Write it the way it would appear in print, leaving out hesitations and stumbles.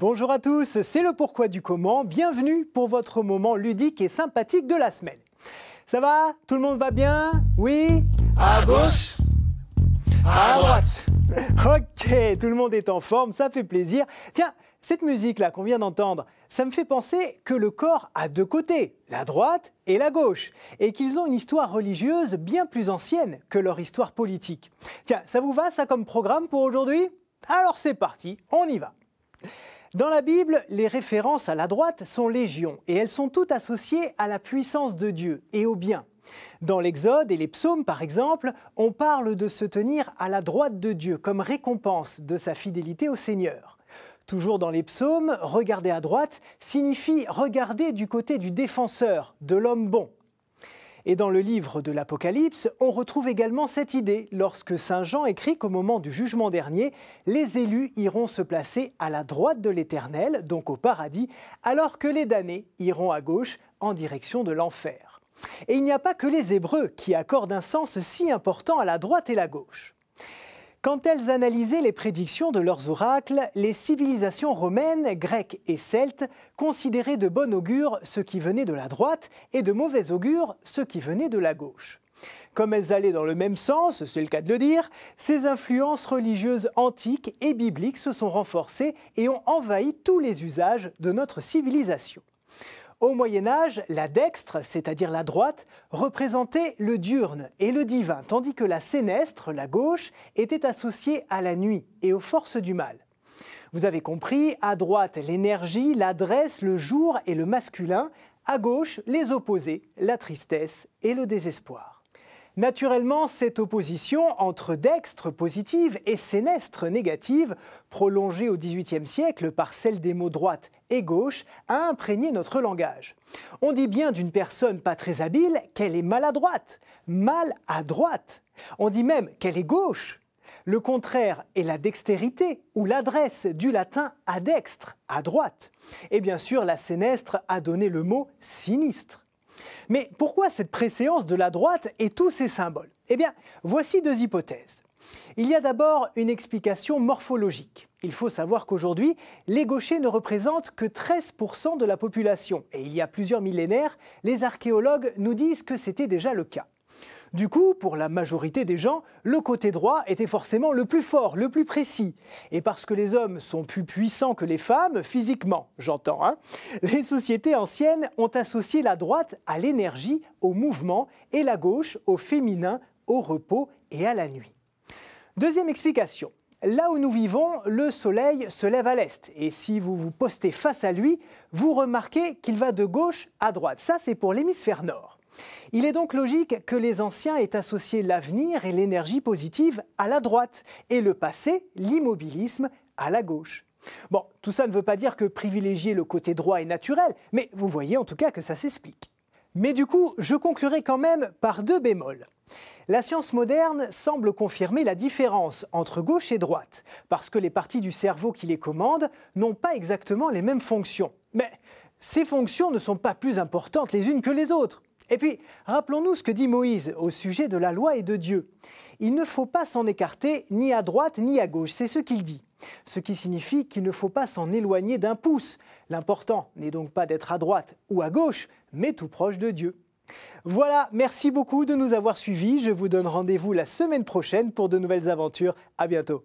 Bonjour à tous, c'est le pourquoi du comment. Bienvenue pour votre moment ludique et sympathique de la semaine. Ça va? Tout le monde va bien? Oui? À gauche, à droite. Ok, tout le monde est en forme, ça fait plaisir. Tiens, cette musique-là qu'on vient d'entendre, ça me fait penser que le corps a deux côtés, la droite et la gauche, et qu'ils ont une histoire religieuse bien plus ancienne que leur histoire politique. Tiens, ça vous va ça comme programme pour aujourd'hui? Alors c'est parti, on y va. Dans la Bible, les références à la droite sont légion et elles sont toutes associées à la puissance de Dieu et au bien. Dans l'Exode et les psaumes, par exemple, on parle de se tenir à la droite de Dieu comme récompense de sa fidélité au Seigneur. Toujours dans les psaumes, regarder à droite signifie regarder du côté du défenseur, de l'homme bon. Et dans le livre de l'Apocalypse, on retrouve également cette idée lorsque Saint Jean écrit qu'au moment du jugement dernier, les élus iront se placer à la droite de l'Éternel, donc au paradis, alors que les damnés iront à gauche en direction de l'enfer. Et il n'y a pas que les Hébreux qui accordent un sens si important à la droite et la gauche. Quand elles analysaient les prédictions de leurs oracles, les civilisations romaines, grecques et celtes considéraient de bon augure ce qui venait de la droite et de mauvais augure ce qui venait de la gauche. Comme elles allaient dans le même sens, c'est le cas de le dire, ces influences religieuses antiques et bibliques se sont renforcées et ont envahi tous les usages de notre civilisation. Au Moyen-Âge, la dextre, c'est-à-dire la droite, représentait le diurne et le divin, tandis que la sénestre, la gauche, était associée à la nuit et aux forces du mal. Vous avez compris, à droite, l'énergie, l'adresse, le jour et le masculin, à gauche, les opposés, la tristesse et le désespoir. Naturellement, cette opposition entre dextre positive et sénestre négative, prolongée au XVIIIe siècle par celle des mots droite et gauche, a imprégné notre langage. On dit bien d'une personne pas très habile qu'elle est maladroite, mal à droite. On dit même qu'elle est gauche. Le contraire est la dextérité ou l'adresse du latin adextre, à droite. Et bien sûr, la sénestre a donné le mot sinistre. Mais pourquoi cette préséance de la droite et tous ces symboles? Eh bien, voici deux hypothèses. Il y a d'abord une explication morphologique. Il faut savoir qu'aujourd'hui, les gauchers ne représentent que 13% de la population. Et il y a plusieurs millénaires, les archéologues nous disent que c'était déjà le cas. Du coup, pour la majorité des gens, le côté droit était forcément le plus fort, le plus précis. Et parce que les hommes sont plus puissants que les femmes, physiquement, j'entends, les sociétés anciennes ont associé la droite à l'énergie, au mouvement, et la gauche au féminin, au repos et à la nuit. Deuxième explication. Là où nous vivons, le soleil se lève à l'est. Et si vous vous postez face à lui, vous remarquez qu'il va de gauche à droite. Ça, c'est pour l'hémisphère nord. Il est donc logique que les anciens aient associé l'avenir et l'énergie positive à la droite et le passé, l'immobilisme, à la gauche. Bon, tout ça ne veut pas dire que privilégier le côté droit est naturel, mais vous voyez en tout cas que ça s'explique. Mais du coup, je conclurai quand même par deux bémols. La science moderne semble confirmer la différence entre gauche et droite, parce que les parties du cerveau qui les commandent n'ont pas exactement les mêmes fonctions. Mais ces fonctions ne sont pas plus importantes les unes que les autres. Et puis, rappelons-nous ce que dit Moïse au sujet de la loi et de Dieu. Il ne faut pas s'en écarter ni à droite ni à gauche, c'est ce qu'il dit. Ce qui signifie qu'il ne faut pas s'en éloigner d'un pouce. L'important n'est donc pas d'être à droite ou à gauche, mais tout proche de Dieu. Voilà, merci beaucoup de nous avoir suivis. Je vous donne rendez-vous la semaine prochaine pour de nouvelles aventures. À bientôt.